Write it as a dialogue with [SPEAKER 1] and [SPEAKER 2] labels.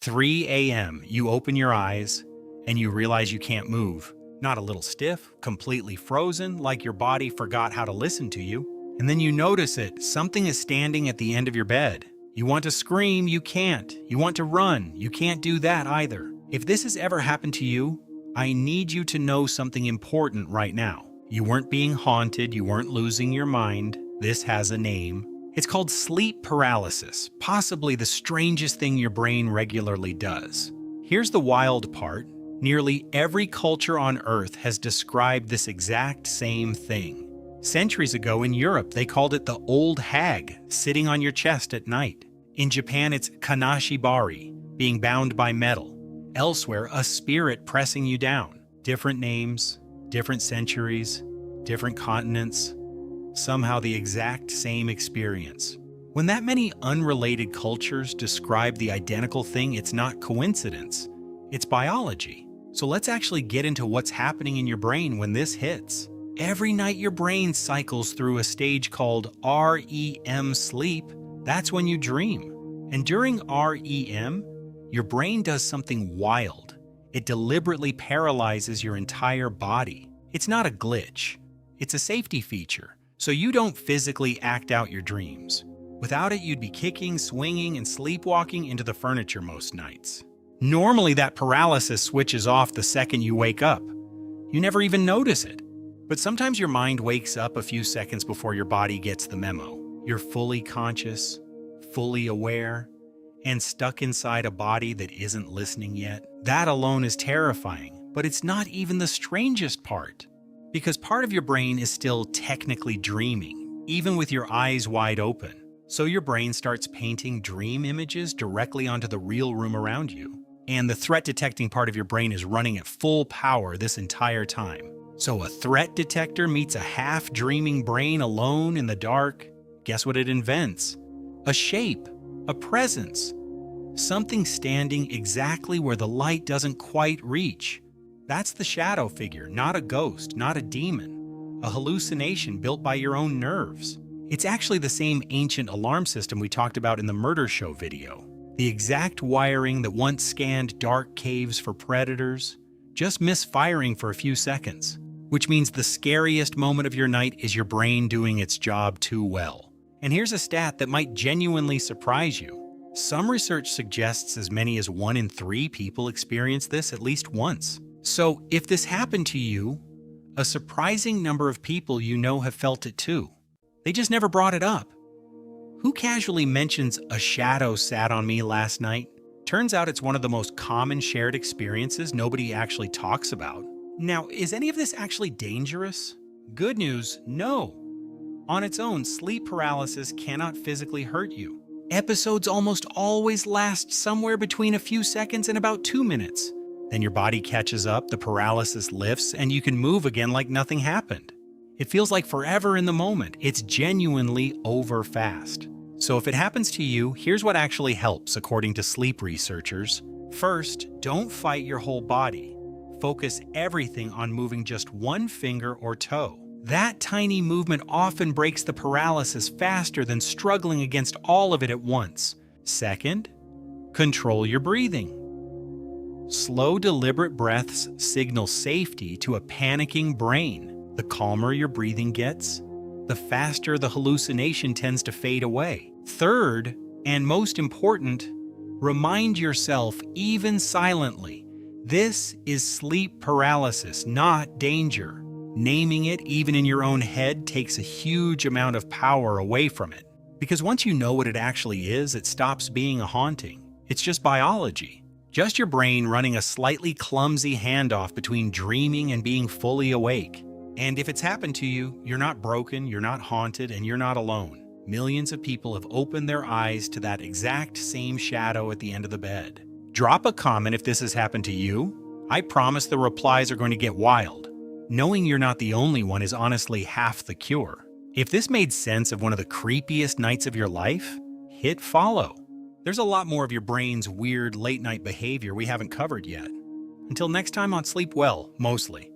[SPEAKER 1] 3 a.m., you open your eyes and you realize you can't move. Not a little stiff, completely frozen, like your body forgot how to listen to you. And then you notice it. Something is standing at the end of your bed. You want to scream, you can't. You want to run, you can't do that either. If this has ever happened to you, I need you to know something important right now. You weren't being haunted, you weren't losing your mind. This has a name. It's called sleep paralysis, possibly the strangest thing your brain regularly does. Here's the wild part. Nearly every culture on Earth has described this exact same thing. Centuries ago in Europe, they called it the old hag sitting on your chest at night. In Japan, it's kanashibari, being bound by metal. Elsewhere, a spirit pressing you down. Different names, different centuries, different continents. Somehow the exact same experience. When that many unrelated cultures describe the identical thing, it's not coincidence, it's biology. So let's actually get into what's happening in your brain when this hits. Every night your brain cycles through a stage called REM sleep. That's when you dream. And during REM, your brain does something wild. It deliberately paralyzes your entire body. It's not a glitch. It's a safety feature. So you don't physically act out your dreams. Without it, you'd be kicking, swinging, and sleepwalking into the furniture most nights. Normally, that paralysis switches off the second you wake up. You never even notice it. But sometimes your mind wakes up a few seconds before your body gets the memo. You're fully conscious, fully aware, and stuck inside a body that isn't listening yet. That alone is terrifying, but it's not even the strangest part. Because part of your brain is still technically dreaming, even with your eyes wide open. So your brain starts painting dream images directly onto the real room around you. And the threat detecting part of your brain is running at full power this entire time. So a threat detector meets a half-dreaming brain alone in the dark. Guess what it invents? A shape, a presence. Something standing exactly where the light doesn't quite reach. That's the shadow figure, not a ghost, not a demon. A hallucination built by your own nerves. It's actually the same ancient alarm system we talked about in the murder show video. The exact wiring that once scanned dark caves for predators, just misfiring for a few seconds. Which means the scariest moment of your night is your brain doing its job too well. And here's a stat that might genuinely surprise you. Some research suggests as many as 1 in 3 people experience this at least once. So if this happened to you, a surprising number of people you know have felt it too. They just never brought it up. Who casually mentions a shadow sat on me last night? Turns out it's one of the most common shared experiences nobody actually talks about. Now, is any of this actually dangerous? Good news, no. On its own, sleep paralysis cannot physically hurt you. Episodes almost always last somewhere between a few seconds and about 2 minutes. Then your body catches up, the paralysis lifts, and you can move again like nothing happened. It feels like forever in the moment. It's genuinely over fast. So if it happens to you, here's what actually helps according to sleep researchers. First, don't fight your whole body. Focus everything on moving just one finger or toe. That tiny movement often breaks the paralysis faster than struggling against all of it at once. Second, control your breathing. Slow, deliberate breaths signal safety to a panicking brain. The calmer your breathing gets, the faster the hallucination tends to fade away. Third, and most important, remind yourself, even silently, this is sleep paralysis, not danger. Naming it, even in your own head, takes a huge amount of power away from it. Because once you know what it actually is, it stops being a haunting. It's just biology. Just your brain running a slightly clumsy handoff between dreaming and being fully awake. And if it's happened to you, you're not broken, you're not haunted, and you're not alone. Millions of people have opened their eyes to that exact same shadow at the end of the bed. Drop a comment if this has happened to you. I promise the replies are going to get wild. Knowing you're not the only one is honestly half the cure. If this made sense of one of the creepiest nights of your life, hit follow. There's a lot more of your brain's weird late-night behavior we haven't covered yet. Until next time on Sleep Well, mostly.